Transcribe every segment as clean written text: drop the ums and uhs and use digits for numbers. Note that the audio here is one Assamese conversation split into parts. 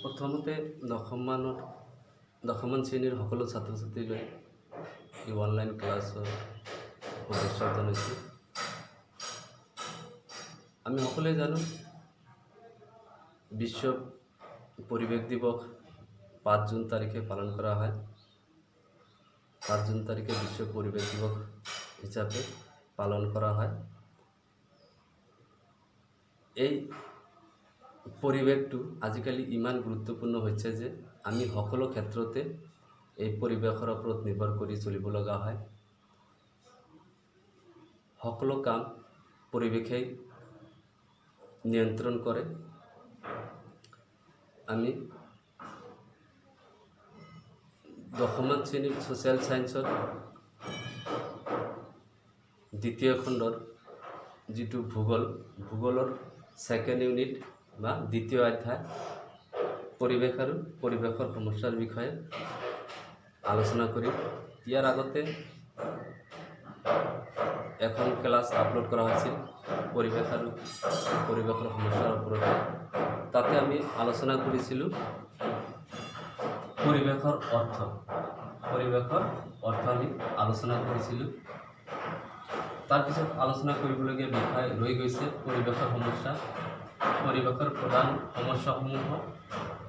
প্ৰথমতে দশমমান শ্ৰেণীৰ সকলো ছাত্ৰ ছাত্ৰীলৈ এই অনলাইন ক্লাছৰ শুভেচ্ছা জনাইছোঁ। আমি সকলোৱে জানো বিশ্ব পৰিৱেশ দিৱস 5 জুন তাৰিখে পালন কৰা হয়। 5 জুন তাৰিখে বিশ্ব পৰিৱেশ দিৱস হিচাপে পালন কৰা হয়। এই পৰিৱেশটো আজিকালি ইমান গুৰুত্বপূৰ্ণ হৈছে যে আমি সকলো ক্ষেত্ৰতে এই পৰিৱেশৰ ওপৰত নিৰ্ভৰ কৰি চলিব লগা হয়। সকলো কাম পৰিৱেশেই নিয়ন্ত্ৰণ কৰে। আমি দশমমান শ্ৰেণীৰ ছ'চিয়েল ছায়েন্সৰ দ্বিতীয় খণ্ডৰ যিটো ভূগোলৰ ছেকেণ্ড ইউনিট বা দ্বিতীয় অধ্যায় পৰিৱেশ আৰু পৰিৱেশৰ সমস্যাৰ বিষয়ে আলোচনা কৰিম। ইয়াৰ আগতে এখন ক্লাছ আপলোড কৰা হৈছিল পৰিৱেশ আৰু পৰিৱেশৰ সমস্যাৰ ওপৰত। তাতে আমি আলোচনা কৰিছিলোঁ পৰিৱেশৰ অৰ্থ আমি আলোচনা কৰিছিলোঁ। তাৰপিছত আলোচনা কৰিবলগীয়া বিষয় ৰৈ গৈছে পৰিৱেশৰ সমস্যা। পৰিৱেশৰ প্ৰধান সমস্যাসমূহ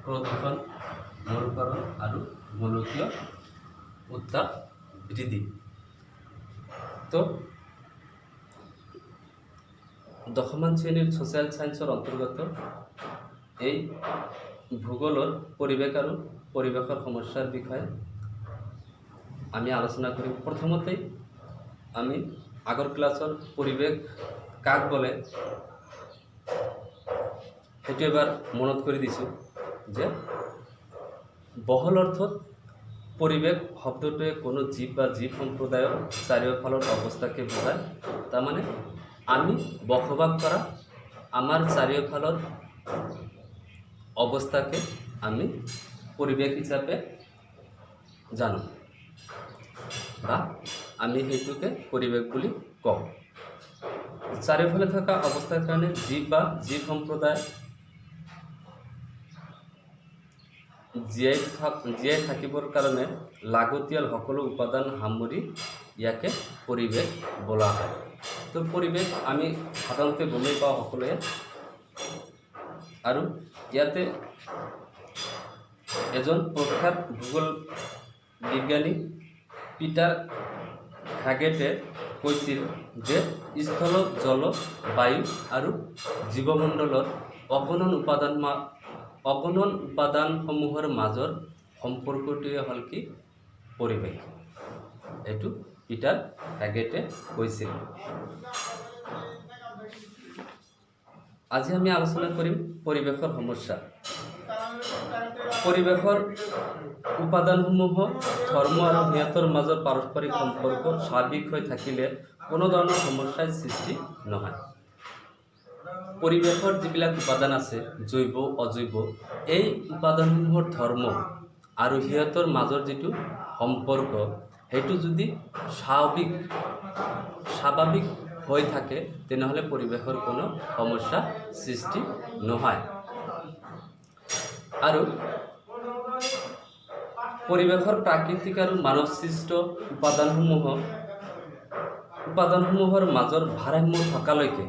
প্ৰদূষণ, মৰুকৰণ আৰু গোলকীয় উত্তাপ বৃদ্ধি। তো দশমমান শ্ৰেণীৰ ছ'চিয়েল ছায়েন্সৰ অন্তৰ্গত এই ভূগোলৰ পৰিৱেশ আৰু পৰিৱেশৰ সমস্যাৰ বিষয়ে আমি আলোচনা কৰিম। প্ৰথমতেই আমি আগৰ ক্লাছৰ পৰিৱেশ কাক বলে সেইটো এবাৰ মনত কৰি দিছোঁ যে বহল অৰ্থত পৰিৱেশ শব্দটোৱে কোনো জীৱ বা জীৱ সম্প্ৰদায়ৰ চাৰিওফালৰ অৱস্থাকে বুজায়। তাৰমানে আমি বসবাস কৰা আমাৰ চাৰিওফালৰ অৱস্থাকে আমি পৰিৱেশ হিচাপে জানো বা আমি সেইটোকে পৰিৱেশ বুলি কওঁ। চাৰিওফালে থকা অৱস্থাৰ কাৰণে জীৱ বা জীৱ সম্প্ৰদায় জীয়াই থাকিবৰ কাৰণে লাগতিয়াল সকলো উপাদান সামৰি ইয়াকে পৰিৱেশ বোলা হয়। তো পৰিৱেশ আমি সাধাৰণতে গমেই পাওঁ সকলোৱে। আৰু ইয়াতে এজন প্ৰখ্যাত ভূগোল বিজ্ঞানী পিটাৰ হাগেটে কৈছিল যে স্থল, জল, বায়ু আৰু জীৱমণ্ডলৰ অগণন উপাদানসমূহৰ মাজৰ সম্পৰ্কটোৱে হ'ল কি পৰিৱেশ। এইটো পিটাৰ হাগেটে কৈছিল। আজি আমি আলোচনা কৰিম পৰিৱেশৰ সমস্যা। পৰিৱেশৰ উপাদানসমূহ ধৰ্ম আৰু সিহঁতৰ মাজৰ পাৰস্পৰিক সম্পৰ্ক স্বাভাৱিক হৈ থাকিলে কোনো ধৰণৰ সমস্যাৰ সৃষ্টি নহয়। পৰিৱেশৰ যিবিলাক উপাদান আছে জৈৱ অজৈৱ, এই উপাদানসমূহৰ ধৰ্ম আৰু সিহঁতৰ মাজৰ যিটো সম্পৰ্ক সেইটো যদি স্বাভাৱিক হৈ থাকে তেনেহ'লে পৰিৱেশৰ কোনো সমস্যা সৃষ্টি নহয়। আৰু পৰিৱেশৰ প্ৰাকৃতিক আৰু মানৱ সৃষ্ট উপাদানসমূহৰ মাজৰ ভাৰসাম্য থকালৈকে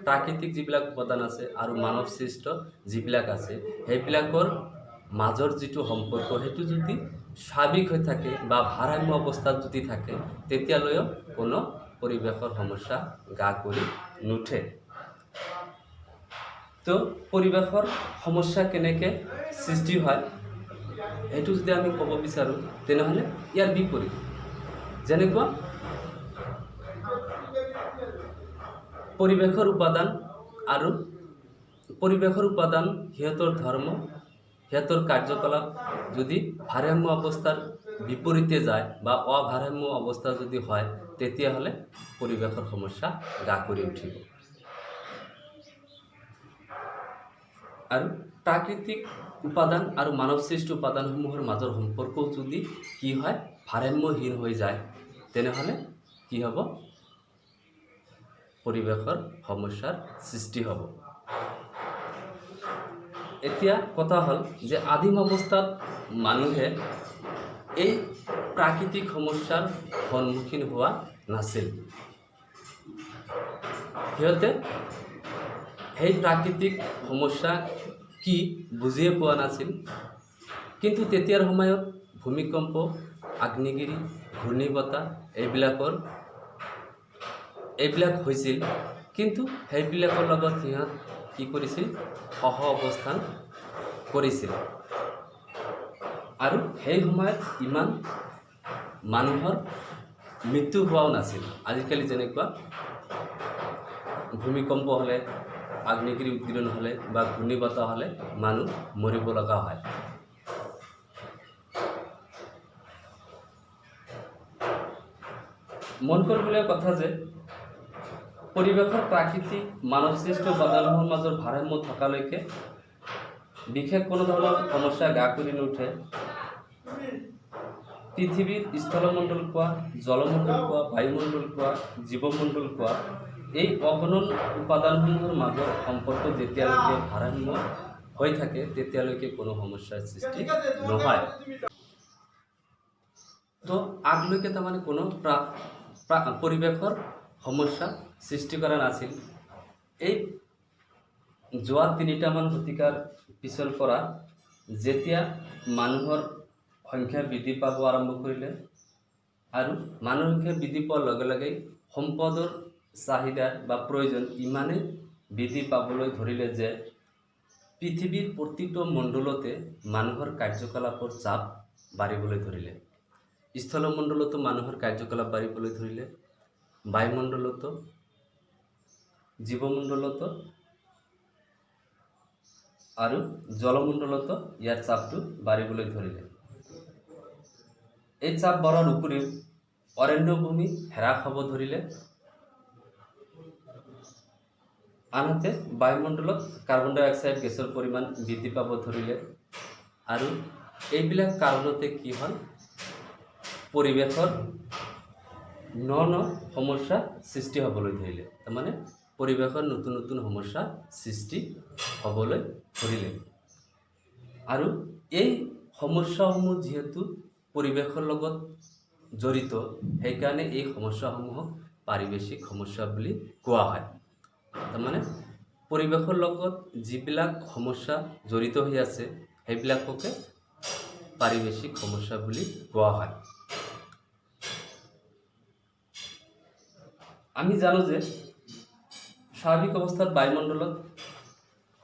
প্ৰাকৃতিক যিবিলাক উপাদান আছে আৰু মানৱ সৃষ্ট যিবিলাক আছে সেইবিলাকৰ মাজৰ যিটো সম্পৰ্ক সেইটো যদি স্বাভাৱিক হৈ থাকে বা ভাৰসাম্য অৱস্থাত যদি থাকে তেতিয়ালৈও কোনো পৰিৱেশৰ সমস্যা গা কৰি নুঠে। তো পৰিৱেশৰ সমস্যা কেনেকৈ সৃষ্টি হয় সেইটো যদি আমি ক'ব বিচাৰোঁ তেনেহ'লে ইয়াৰ বিপৰীত। যেনেকুৱা পৰিৱেশৰ উপাদান সিহঁতৰ ধৰ্ম, সিহঁতৰ কাৰ্যকলাপ যদি ভাৰসাম্য অৱস্থাৰ বিপৰীতে যায় বা অভাৰসাম্য অৱস্থা যদি হয় তেতিয়াহ'লে পৰিৱেশৰ সমস্যা গা কৰি উঠিব। আৰু প্ৰাকৃতিক উপাদান আৰু মানৱ সৃষ্ট উপাদানসমূহৰ মাজৰ সম্পৰ্কও যদি কি হয় ভাৰসাম্যহীন হৈ যায় তেনেহ'লে কি হ'ব পৰিৱেশৰ সমস্যাৰ সৃষ্টি হ'ব। এতিয়া কথা হ'ল যে আদিম অৱস্থাত মানুহে এই প্ৰাকৃতিক সমস্যাৰ সন্মুখীন হোৱা নাছিল। সিহঁতে সেই প্ৰাকৃতিক সমস্যা কি বুজিয়ে পোৱা নাছিল। কিন্তু তেতিয়াৰ সময়ত ভূমিকম্প, আগ্নেয়গিৰি, ঘূৰ্ণীবতাহ এইবিলাক হৈছিল। কিন্তু সেইবিলাকৰ লগত সিহঁত কি কৰিছিল? সহ অৱস্থান কৰিছিল। আৰু সেই সময়ত ইমান মানুহৰ মৃত্যু হোৱাও নাছিল। আজিকালি যেনেকুৱা ভূমিকম্প হ'লে, আগ্নেয়গিৰি উৎগীৰণ হ'লে বা ঘূৰ্ণীবতাহ হ'লে মানুহ মৰিব লগা হয়। মন কৰিবলগীয়া কথা যে পৰিৱেশৰ প্ৰাকৃতিক মানৱসৃষ্ট উপাদানসমূহৰ মাজৰ ভাৰসাম্য থকালৈকে বিশেষ কোনো ধৰণৰ সমস্যা গা কৰি নুঠে। পৃথিৱীৰ স্থলমণ্ডল কোৱা, জলমণ্ডল কোৱা, বায়ুমণ্ডল কোৱা, জীৱমণ্ডল কোৱা, এই অগণন উপাদানসমূহৰ মাজৰ সম্পৰ্ক যেতিয়ালৈকে ভাৰসাম্য হৈ থাকে তেতিয়ালৈকে কোনো সমস্যাৰ সৃষ্টি নহয়। তো আগলৈকে তাৰমানে কোনো পৰিৱেশৰ সমস্যা সৃষ্টি কৰা নাছিল। এই যোৱা 3টামান শতিকাৰ পিছৰ পৰা যেতিয়া মানুহৰ সংখ্যা বৃদ্ধি পাব আৰম্ভ কৰিলে আৰু মানুহৰ সংখ্যা বৃদ্ধি পোৱাৰ লগে লগে সম্পদৰ চাহিদা বা প্ৰয়োজন ইমানেই বৃদ্ধি পাবলৈ ধৰিলে যে পৃথিৱীৰ প্ৰতিটো মণ্ডলতে মানুহৰ কাৰ্যকলাপৰ চাপ বাঢ়িবলৈ ধৰিলে। স্থলমণ্ডলতো মানুহৰ কাৰ্যকলাপ বাঢ়িবলৈ ধৰিলে, বায়ুমণ্ডলতো, জীৱমণ্ডলতো আৰু জলমণ্ডলতো ইয়াৰ চাপটো বাঢ়িবলৈ ধৰিলে। এই চাপ বঢ়াৰ উপৰিও অৰণ্যভূমি হ্ৰাস হ'ব ধৰিলে। আনহাতে বায়ুমণ্ডলত কাৰ্বন ডাই অক্সাইড গেছৰ পৰিমাণ বৃদ্ধি পাব ধৰিলে। আৰু এইবিলাক কাৰণতে কি হ'ল? পৰিৱেশৰ ন সমস্যা সৃষ্টি হ'বলৈ ধৰিলে। তাৰমানে পৰিৱেশৰ নতুন নতুন সমস্যা সৃষ্টি হ'বলৈ ধৰিলে। আৰু এই সমস্যাসমূহ যিহেতু পৰিৱেশৰ লগত জড়িত, সেইকাৰণে এই সমস্যাসমূহক পাৰিৱেশিক সমস্যা বুলি কোৱা হয়। তাৰমানে পৰিৱেশৰ লগত যিবিলাক সমস্যা জড়িত হৈ আছে সেইবিলাককে পাৰিৱেশিক সমস্যা বুলি কোৱা হয়। আমি জানো যে স্বাভাৱিক অৱস্থাত বায়ুমণ্ডলত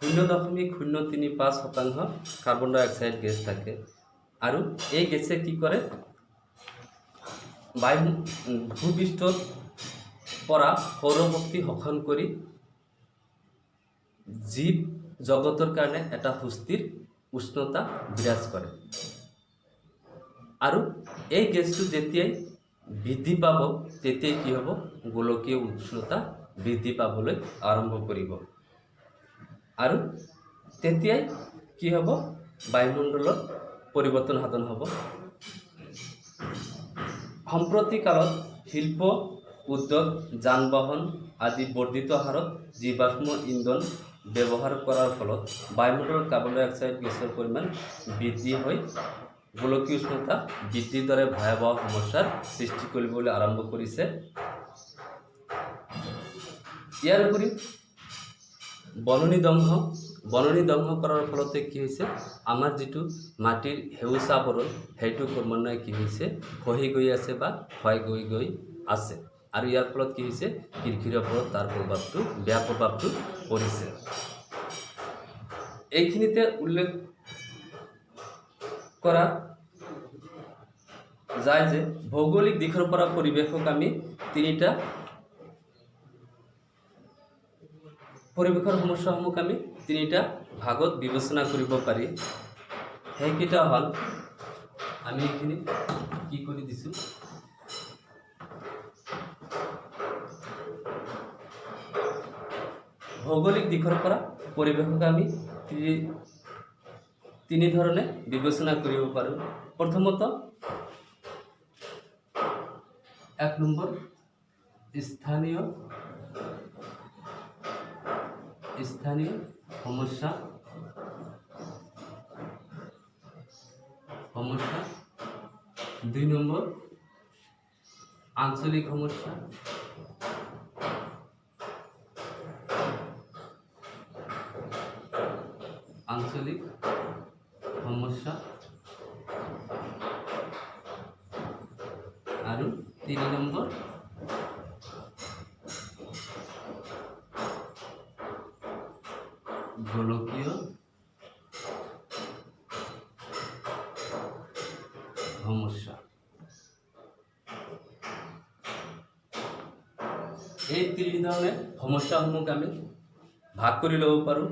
0.035% কাৰ্বন ডাই অক্সাইড গেছ থাকে। আৰু এই গেছে কি কৰে? ভূপৃষ্ঠৰ পৰা সৌৰশক্তি শোষণ কৰি জীৱ জগতৰ কাৰণে এটা সুস্থিৰ উষ্ণতা বিৰাজ কৰে। আৰু এই গেছটো যেতিয়াই বৃদ্ধি পাব তেতিয়াই কি হ'ব? গোলকীয় উষ্ণতা বৃদ্ধি পাবলৈ আৰম্ভ কৰিব। আৰু তেতিয়াই কি হ'ব? বায়ুমণ্ডলত পৰিৱৰ্তন সাধন হ'ব। সম্প্ৰতি কালত শিল্প, উদ্যোগ, যান বাহন আদি বৰ্ধিত হাৰত জীৱাশ্ম ইন্ধন ব্যৱহাৰ কৰাৰ ফলত বায়ুমণ্ডলত কাৰ্বন ডাই অক্সাইড গেছৰ পৰিমাণ বৃদ্ধি হৈ গোলকীয় উষ্ণতা বৃদ্ধিৰ দৰে ভয়াৱহ সমস্যাৰ সৃষ্টি কৰিবলৈ আৰম্ভ কৰিছে। ইয়াৰ উপৰি বননি ধ্বংস কৰাৰ ফলতে কি হৈছে? আমাৰ যিটো মাটিৰ সেউজ আৱৰণ সেইটো ক্ৰমান্বয়ে কি হৈছে? খহি গৈ আছে বা ক্ষয় গৈ আছে। আৰু ইয়াৰ ফলত কি হৈছে? কৃষিৰ ওপৰত তাৰ বেয়া প্ৰভাৱটো পৰিছে। এইখিনিতে উল্লেখ কৰা যায় যে ভৌগোলিক দিশৰ পৰা পৰিৱেশক আমি পৰিৱেশৰ সমস্যাসমূহক আমি 3টা ভাগত বিবেচনা কৰিব পাৰি। সেইকেইটা হ'ল, আমি এইখিনি কি কৰি দিছোঁ? ভৌগোলিক দিশৰ পৰা পৰিৱেশক আমি 3 ধৰণে বিবেচনা কৰিব পাৰোঁ। প্ৰথমত 1 নম্বৰ স্থানীয় সমস্যা, সমস্যা, 2 নম্বৰ আঞ্চলিক সমস্যা, আঞ্চলিক সমস্যা আৰু 3 নম্বৰ গোলকীয় সমস্যা। এই 3 ধৰণে সমস্যাসমূহ আমি ভাগ কৰি ল'ব পাৰোঁ।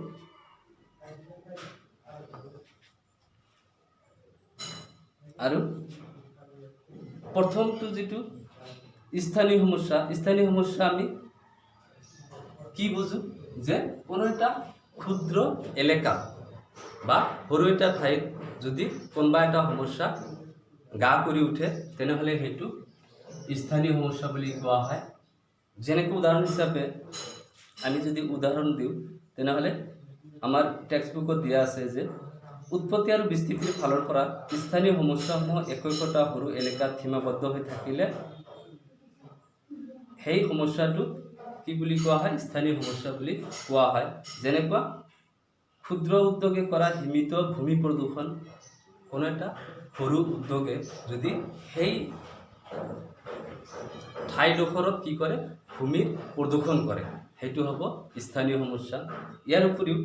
আৰু প্ৰথমটো যিটো স্থানীয় সমস্যা আমি কি বুঝো যে কোনো এটা ক্ষুদ্ৰ এলেকা বা সৰু এটা ঠাইত যদি কোনোবা এটা সমস্যা গা কৰি উঠে তেনেহ'লে সেইটো স্থানীয় সমস্যা বুলি কোৱা হয়। যেনেকৈ উদাহৰণ হিচাপে আমি যদি উদাহৰণ দিওঁ তেনেহ'লে আমাৰ টেক্সট বুকত দিয়া আছে যে উৎপত্তি আৰু বিস্তৃতিৰ ফালৰ পৰা স্থানীয় সমস্যাসমূহ একৈশটা সৰু এলেকাত সীমাবদ্ধ হৈ থাকিলে সেই সমস্যাটো কি বুলি কোৱা হয়? স্থানীয় সমস্যা বুলি কোৱা হয়। যেনেকুৱা ক্ষুদ্ৰ উদ্যোগে কৰা সীমিত ভূমি প্ৰদূষণ, কোনো এটা সৰু উদ্যোগে যদি সেই ঠাইডোখৰত কি কৰে? ভূমিৰ প্ৰদূষণ কৰে, সেইটো হ'ব স্থানীয় সমস্যা। ইয়াৰ উপৰিও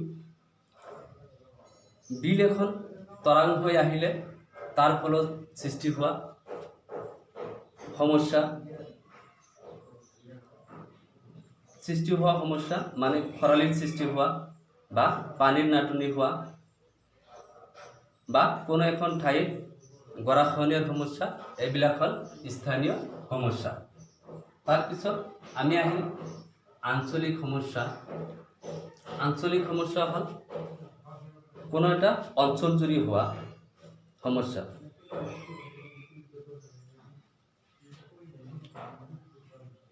বিল এখন তৰাং হৈ আহিলে তাৰ ফলত সৃষ্টি হোৱা সমস্যা মানে খৰালিৰ সৃষ্টি হোৱা বা পানীৰ নাটনি হোৱা বা কোনো এখন ঠাইত গৰাখহনীয়াৰ সমস্যা, এইবিলাক হ'ল স্থানীয় সমস্যা। তাৰপিছত আমি আহিম আঞ্চলিক সমস্যা। আঞ্চলিক সমস্যা হ'ল কোনো এটা অঞ্চল জুৰি হোৱা সমস্যা।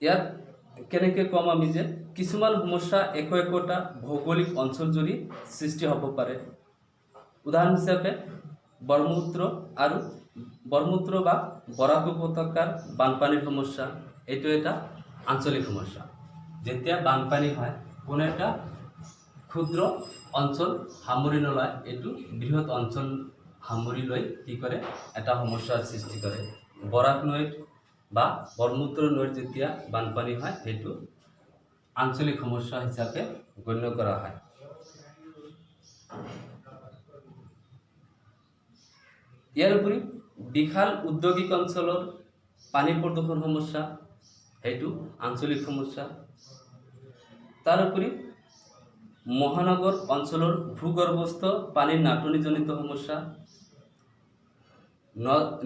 ইয়াত কেনেকৈ কম আমি যে কিছুমান সমস্যা একোটা ভৌগোলিক অঞ্চল জুৰি সৃষ্টি হ'ব পাৰে। উদাহৰণ হিচাপে ব্ৰহ্মপুত্ৰ বা বৰাক উপত্যকাৰ বানপানীৰ সমস্যা, এইটো এটা আঞ্চলিক সমস্যা। যেতিয়া বানপানী হয় কোনো এটা ক্ষুদ্ৰ অঞ্চল সামৰি নলয়, এইটো বৃহৎ অঞ্চল সামৰি লৈ কি কৰে? এটা সমস্যাৰ সৃষ্টি কৰে। বৰাক নৈত বা ব্ৰহ্মপুত্ৰ নৈত যেতিয়া বানপানী হয় সেইটো আঞ্চলিক সমস্যা হিচাপে গণ্য কৰা হয়। ইয়াৰ উপৰি বিশাল ঔদ্যোগিক অঞ্চলৰ পানী প্ৰদূষণ সমস্যা, সেইটো আঞ্চলিক সমস্যা। তাৰ উপৰি মহানগৰ অঞ্চলৰ ভূগৰ্ভস্থ পানীৰ নাটনিজনিত সমস্যা,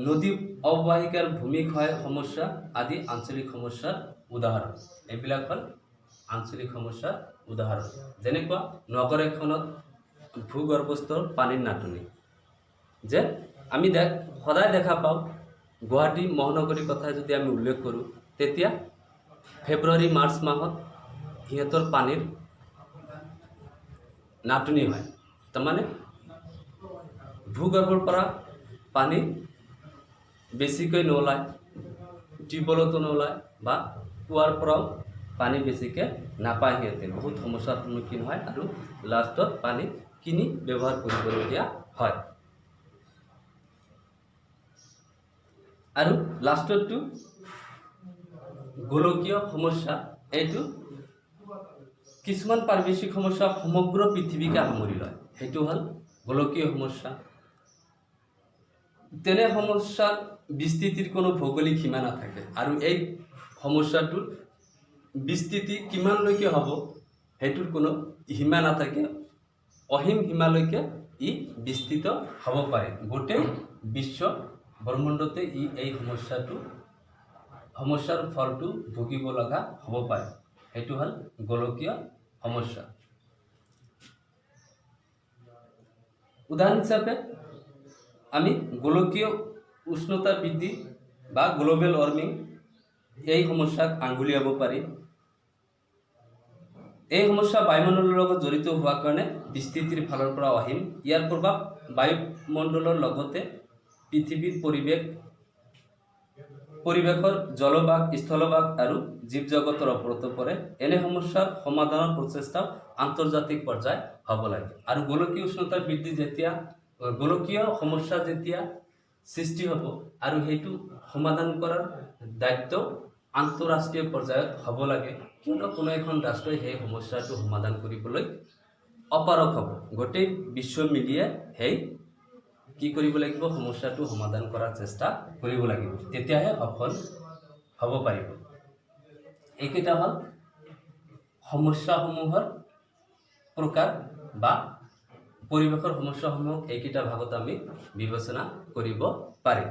নদী অৱবাহিকাৰ ভূমি ক্ষয় সমস্যা আদি আঞ্চলিক সমস্যাৰ উদাহৰণ। এইবিলাক হ'ল আঞ্চলিক সমস্যাৰ উদাহৰণ। যেনেকুৱা নগৰ এখনত ভূগৰ্ভস্থ পানীৰ নাটনি, যে আমি সদায় দেখা পাওঁ। গুৱাহাটী মহানগৰীৰ কথা যদি আমি উল্লেখ কৰোঁ তেতিয়া ফেব্ৰুৱাৰী মাৰ্চ মাহত সিহঁতৰ পানীৰ নাটনি হয়। তাৰমানে ভূগৰ্ভৰ পৰা পানী বেছিকৈ নোলায়, টিউবৱেলতো নোলায় বা কুঁৱাৰ পৰাও পানী বেছিকৈ নাপায়। সিহঁতে বহুত সমস্যাৰ সন্মুখীন হয় আৰু লাষ্টত পানী কিনি ব্যৱহাৰ কৰিবলগীয়া হয়। আৰু লাষ্টৰটো গোলকীয় সমস্যা। এইটো কিছুমান পাৰিপাৰ্শ্বিক সমস্যা সমগ্ৰ পৃথিৱীকে সামৰি লয়, সেইটো হ'ল গোলকীয় সমস্যা। তেনে সমস্যাৰ বিস্তৃতিৰ কোনো ভৌগোলিক সীমা নাথাকে আৰু এই সমস্যাটোৰ বিস্তৃতি কিমানলৈকে হ'ব সেইটোৰ কোনো সীমা নাথাকে। অসীম সীমালৈকে ই বিস্তৃত হ'ব পাৰে। গোটেই বিশ্ব ব্ৰহ্মাণ্ডতে এই সমস্যাৰ ফলটো ভুগিব লগা হ'ব পাৰে। সেইটো হ'ল গোলকীয় সমস্যা। উদাহৰণ হিচাপে আমি গোলকীয় উষ্ণতা বৃদ্ধি বা গ্লোবেল ৱাৰ্মিং এই সমস্যাক আঙুলিয়াব পাৰি। এই সমস্যা বায়ুমণ্ডলৰ লগত জড়িত হোৱাৰ কাৰণে বিস্তৃতিৰ ফালৰ পৰা অহিম। ইয়াৰ প্ৰভাৱ বায়ুমণ্ডলৰ লগতে পৃথিৱীৰ পৰিৱেশৰ জলভাগ, স্থলভাগ আৰু জীৱ জগতৰ ওপৰতো পৰে। এনে সমস্যাৰ সমাধানৰ প্ৰচেষ্টা আন্তৰ্জাতিক পৰ্যায় হ'ব লাগে। আৰু গোলকীয় উষ্ণতা বৃদ্ধি যেতিয়া গোলকীয় সমস্যা যেতিয়া সৃষ্টি হ'ব আৰু সেইটো সমাধান কৰাৰ দায়িত্ব আন্তঃৰাষ্ট্ৰীয় পৰ্যায়ত হ'ব লাগে, কিয়নো কোনো এখন ৰাষ্ট্ৰই সেই সমস্যাটো সমাধান কৰিবলৈ অপাৰগ হ'ব। গোটেই বিশ্ব মিলিয়ে সেই কি কৰিব লাগিব, সমস্যাটো সমাধান কৰাৰ চেষ্টা কৰিব লাগিব, তেতিয়াহে সফল হ'ব পাৰিব। এইকেইটা হ'ল সমস্যাসমূহৰ প্ৰকাৰ বা পৰিৱেশৰ সমস্যাসমূহ এইকেইটা ভাগত আমি বিবেচনা কৰিব পাৰিম।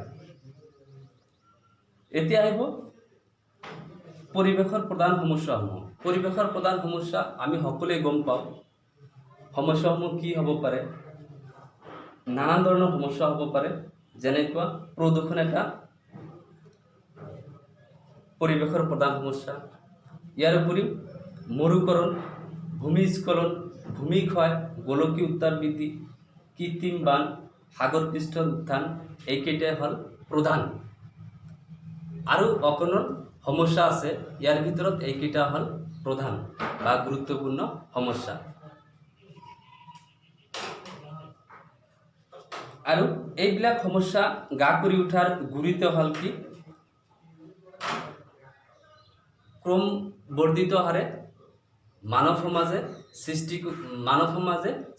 এতিয়া আহিব পৰিৱেশৰ প্ৰধান সমস্যাসমূহ। পৰিৱেশৰ প্ৰধান সমস্যা আমি সকলোৱে গম পাওঁ। সমস্যাসমূহ কি হ'ব পাৰে? নানান ধৰণৰ সমস্যা হ'ব পাৰে, যেনেকুৱা প্ৰদূষণ এটা পৰিৱেশৰ প্ৰধান সমস্যা। ইয়াৰ উপৰিও মৰুকৰণ, ভূমিস্খলন, ভূমিক্ষয়, গোলকীয় উত্তাপ বৃদ্ধি, কৃত্ৰিম বান, সাগৰ পৃষ্ঠৰ উত্থান এইকেইটাই হ'ল প্ৰধান। আৰু অকণমান সমস্যা আছে, ইয়াৰ ভিতৰত এইকেইটা হ'ল প্ৰধান বা গুৰুত্বপূৰ্ণ সমস্যা। আৰু এইবিলাক সমস্যা গা কৰি উঠাৰ গুৰিত হ'ল কি, ক্ৰম বৰ্ধিত হাৰে মানৱ সমাজে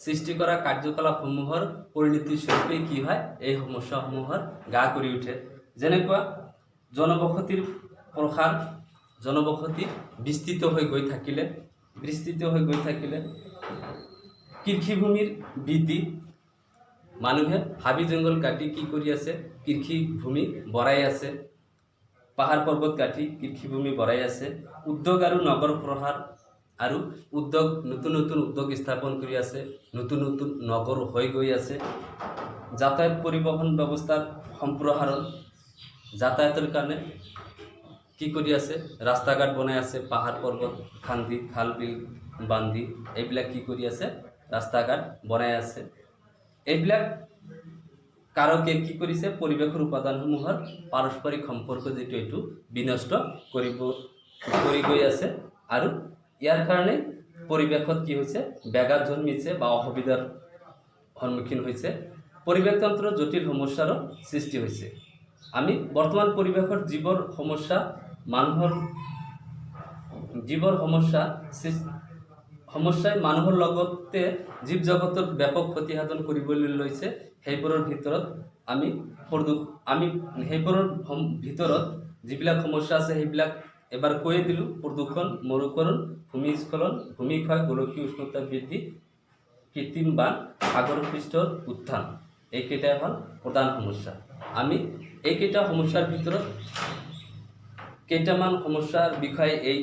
সৃষ্টি কৰা কাৰ্যকলাপসমূহৰ পৰিণতি স্বৰূপে কি হয়, এই সমস্যাসমূহৰ গা কৰি উঠে। যেনেকুৱা জনবসতিৰ প্ৰসাৰ, জনবসতি বিস্তৃত হৈ গৈ থাকিলে, কৃষিভূমিৰ বৃদ্ধি, মানুহে হাবি জংঘল কাটি কি কৰি আছে, কৃষিভূমি বঢ়াই আছে, পাহাৰ পৰ্বত কাটি কৃষিভূমি বঢ়াই আছে, উদ্যোগ আৰু নগৰ প্ৰসাৰ আৰু নতুন নতুন উদ্যোগ স্থাপন কৰি আছে, নতুন নতুন নগৰ হৈ গৈ আছে, যাতায়াত পৰিবহণ ব্যৱস্থাৰ সম্প্ৰসাৰণ, যাতায়াতৰ কাৰণে কি কৰি আছে, ৰাস্তা ঘাট বনাই আছে, পাহাৰ পৰ্বত খান্দি, খাল বিল বান্ধি এইবিলাক কি কৰি আছে, ৰাস্তা ঘাট বনাই আছে। এইবিলাক কাৰকে কি কৰিছে, পৰিৱেশৰ উপাদানসমূহৰ পাৰস্পৰিক সম্পৰ্ক যিটো এইটো বিনষ্ট কৰি গৈ আছে। আৰু ইয়াৰ কাৰণে পৰিৱেশত কি হৈছে, ব্যাঘাত জন্মিছে বা অসুবিধাৰ সন্মুখীন হৈছে, পৰিৱেশ তন্ত্ৰৰ জটিল সমস্যাৰো সৃষ্টি হৈছে। আমি বৰ্তমান পৰিৱেশৰ জীৱৰ সমস্যাই মানুহৰ লগতে জীৱ জগতৰ ব্যাপক ক্ষতিসাধন কৰিবলৈ লৈছে। সেইবোৰৰ ভিতৰত যিবিলাক সমস্যা আছে সেইবিলাক এবাৰ কৈয়ে দিলোঁ। প্ৰদূষণ, মৰুকৰণ, ভূমিস্খলন, ভূমিক্ষয়, গোলকীয় উষ্ণতা বৃদ্ধি, কৃত্ৰিম বান, সাগৰ পৃষ্ঠৰ উত্থান এইকেইটাই হ'ল প্ৰধান সমস্যা। আমি এইকেইটা সমস্যাৰ ভিতৰত কেইটামান সমস্যাৰ বিষয়ে এই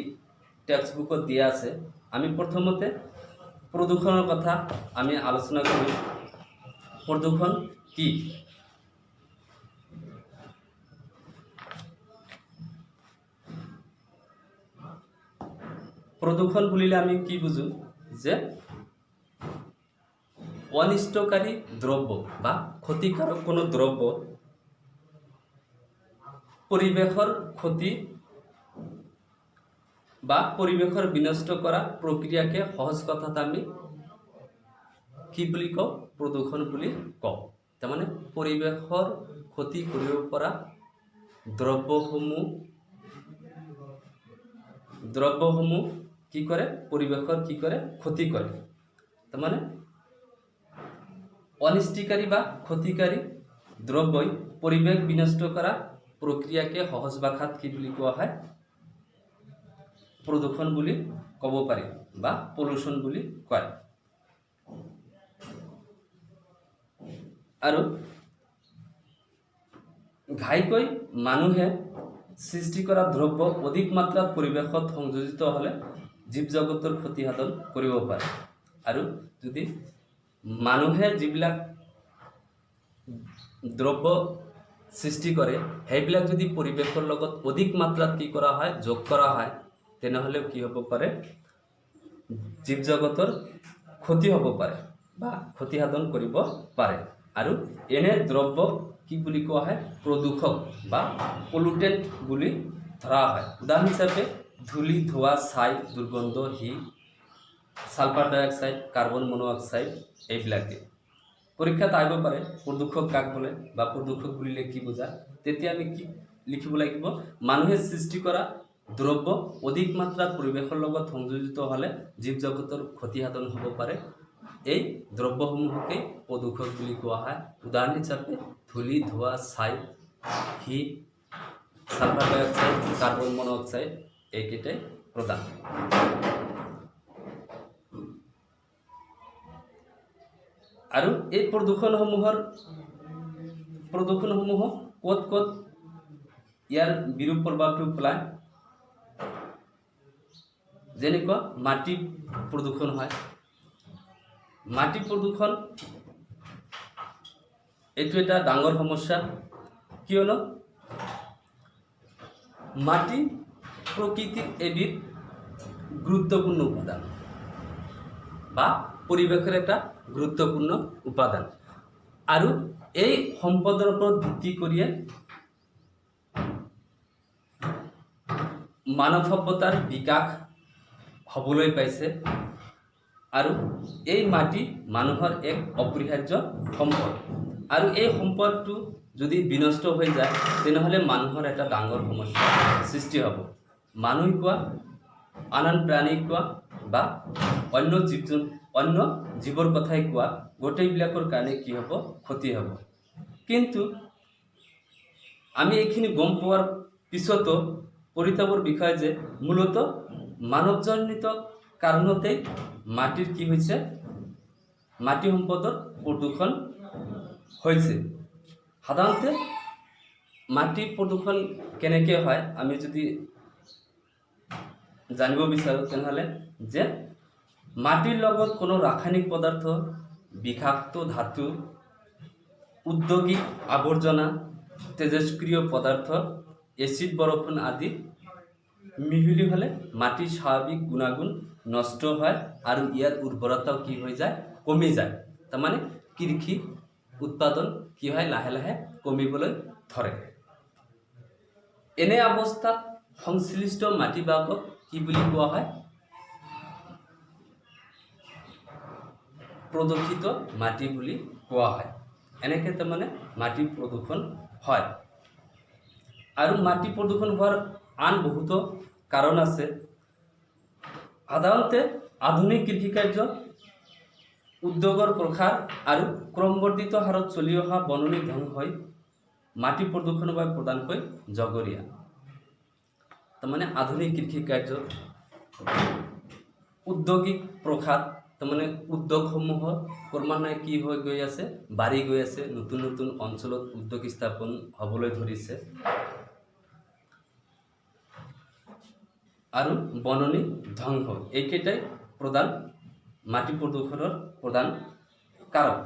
টেক্সট বুকত দিয়া আছে। আমি প্ৰথমতে প্ৰদূষণৰ কথা আমি আলোচনা কৰিম। প্ৰদূষণ কি? প্ৰদূষণ বুলিলে আমি কি বুজো, যে অনিষ্টকাৰী দ্ৰব্য বা ক্ষতিকাৰক কোনো দ্ৰব্য পৰিৱেশৰ ক্ষতি বা পৰিৱেশৰ বিনষ্ট কৰা প্ৰক্ৰিয়াকে সহজ কথাত আমি কি বুলি কওঁ, প্ৰদূষণ বুলি কওঁ। তাৰমানে পৰিৱেশৰ ক্ষতি কৰিব পৰা দ্ৰব্যসমূহ কি কৰে, পৰিৱেশৰ কি কৰে, ক্ষতি কৰে। তাৰমানে অনিষ্টকাৰী বা ক্ষতিকাৰী দ্ৰব্যই পৰিৱেশ বিনষ্ট কৰা প্ৰক্ৰিয়াকে সহজ ভাষাত কি বুলি কোৱা হয়, প্ৰদূষণ বুলি ক'ব পাৰি বা পলিউশ্যন বুলি কয়। আৰু ঘাইকৈ মানুহে সৃষ্টি কৰা দ্ৰব্য অধিক মাত্ৰাত পৰিৱেশত সংযোজিত হ'লে জীৱ জগতৰ ক্ষতিসাধন কৰিব পাৰে। আৰু যদি মানুহে যিবিলাক দ্ৰব্য সৃষ্টি কৰে সেইবিলাক যদি পৰিৱেশৰ লগত অধিক মাত্ৰাত কি কৰা হয়, যোগ কৰা হয়, তেনেহ'লে কি হ'ব পাৰে, জীৱ জগতৰ ক্ষতি হ'ব পাৰে বা ক্ষতিসাধন কৰিব পাৰে। আৰু এনে দ্ৰব্য কি বুলি কোৱা হয় প্ৰদূষক বা পলুটেণ্ট বুলি ধৰা হয়। উদাহৰণ হিচাপে ধূলি, ধোঁৱা, ছাই, দুৰ্গন্ধ, সালফাৰ ডাই অক্সাইড, কাৰ্বন মনোঅক্সাইড এইবিলাকে। পৰীক্ষাত আহিব পাৰে প্ৰদূষক কাক বোলে বা প্ৰদূষক বুলিলে কি বুজায়। তেতিয়া আমি কি লিখিব লাগিব, মানুহে সৃষ্টি কৰা দ্ৰব্য অধিক মাত্ৰাত পৰিৱেশৰ লগত সংযোজিত হ'লে জীৱ জগতৰ ক্ষতিসাধন হ'ব পাৰে। এই দ্ৰব্যসমূহকে প্ৰদূষক বুলি কোৱা হয়। উদাহৰণ হিচাপে ধূলি, ধোঁৱা, ছাই, সালফাৰ ডাই অক্সাইড, কাৰ্বন মনোঅক্সাইড এইকেইটাই প্ৰধান। আৰু এই প্ৰদূষণসমূহ ক'ত ক'ত ইয়াৰ বিৰূপ প্ৰভাৱটো পেলায়, যেনেকুৱা মাটি প্ৰদূষণ হয়। মাটি প্ৰদূষণ এইটো এটা ডাঙৰ সমস্যা, কিয়নো মাটি প্ৰকৃতিৰ এবিধ গুৰুত্বপূৰ্ণ উপাদান বা পৰিৱেশৰ এটা গুৰুত্বপূৰ্ণ উপাদান। আৰু এই সম্পদৰ ওপৰত ভিত্তি কৰিয়ে মানৱ সভ্যতাৰ বিকাশ হ'বলৈ পাইছে। আৰু এই মাটি মানুহৰ এক অপৰিহাৰ্য সম্পদ। আৰু এই সম্পদটো যদি বিনষ্ট হৈ যায় তেনেহ'লে মানুহৰ এটা ডাঙৰ সমস্যাৰ সৃষ্টি হ'ব। মানুহ কোৱা, আন প্ৰাণী কোৱা বা অন্য জীৱৰ কথাই কোৱা, গোটেইবিলাকৰ কাৰণে কি হ'ব, ক্ষতি হ'ব। কিন্তু আমি এইখিনি গম পোৱাৰ পিছতো পৰিতাপৰ বিষয় যে মূলত মানৱজনিত কাৰণতেই মাটিৰ কি হৈছে, মাটি সম্পদৰ প্ৰদূষণ হৈছে। সাধাৰণতে মাটি প্ৰদূষণ কেনেকৈ হয় আমি যদি জানিব বিচাৰোঁ তেনেহ'লে যে মাটিৰ লগত কোনো ৰাসায়নিক পদাৰ্থ, বিষাক্ত ধাতু, ঔদ্যোগিক আৱৰ্জনা, তেজস্ক্ৰিয় পদাৰ্থ, এচিড বৰষুণ আদি মিহলি হ'লে মাটিৰ স্বাভাৱিক গুণাগুণ নষ্ট হয় আৰু ইয়াৰ উৰ্বৰতাও কি হৈ যায়, কমি যায়। তাৰমানে কৃষি উৎপাদন কি হয়, লাহে লাহে কমিবলৈ ধৰে। এনে অৱস্থাত সংশ্লিষ্ট মাটিভাগক কি বুলি কোৱা হয়, প্ৰদূষিত মাটি বুলি কোৱা হয়। এনেকৈ তাৰমানে মাটি প্ৰদূষণ হয়। আৰু মাটি প্ৰদূষণ হোৱাৰ আন বহুতো কাৰণ আছে। সাধাৰণতে আধুনিক কৃষিকাৰ্য, উদ্যোগৰ প্ৰসাৰ আৰু ক্ৰমবৰ্ধিত হাৰত চলি অহা বননি ধ্বংসই মাটি প্ৰদূষণৰ বাবে প্ৰধানকৈ জগৰীয়া। তাৰমানে আধুনিক কৃষিকাৰ্য, উদ্যোগিক প্ৰসাৰ, তাৰমানে উদ্যোগসমূহ ক্ৰমান্বয়ে কি হৈ গৈ আছে, বাঢ়ি গৈ আছে। নতুন নতুন অঞ্চলত উদ্যোগ স্থাপন হ'বলৈ ধৰিছে। আৰু বননি ধ্বংস, এইকেইটাই প্ৰধান মাটি প্ৰদূষণৰ প্ৰধান কাৰক।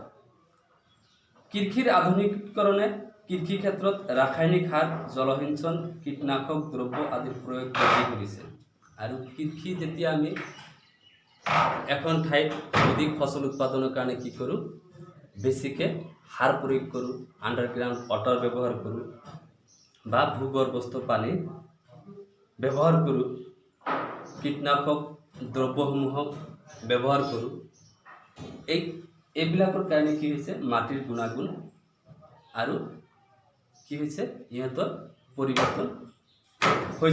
কৃষিৰ আধুনিকীকৰণে কৃষি ক্ষেত্ৰত ৰাসায়নিক সাৰ, জলসিঞ্চন, কীটনাশক দ্ৰব্য আদিৰ প্ৰয়োগ বৃদ্ধি কৰিছে। আৰু কৃষি যেতিয়া আমি এখন ঠাইত অধিক ফচল উৎপাদনৰ কাৰণে কি কৰোঁ, বেছিকৈ সাৰ প্ৰয়োগ কৰোঁ, আণ্ডাৰগ্ৰাউণ্ড ৱাটাৰ ব্যৱহাৰ কৰোঁ বা ভূগৰ্ভস্থ পানী ব্যৱহাৰ কৰোঁ, কীটনাশক দ্ৰব্যসমূহক ব্যৱহাৰ কৰোঁ। এইবিলাকৰ কাৰণে কি হৈছে, মাটিৰ গুণাগুণ আৰু কি হৈছে, ইহঁতৰ পৰিৱৰ্তন হৈছে।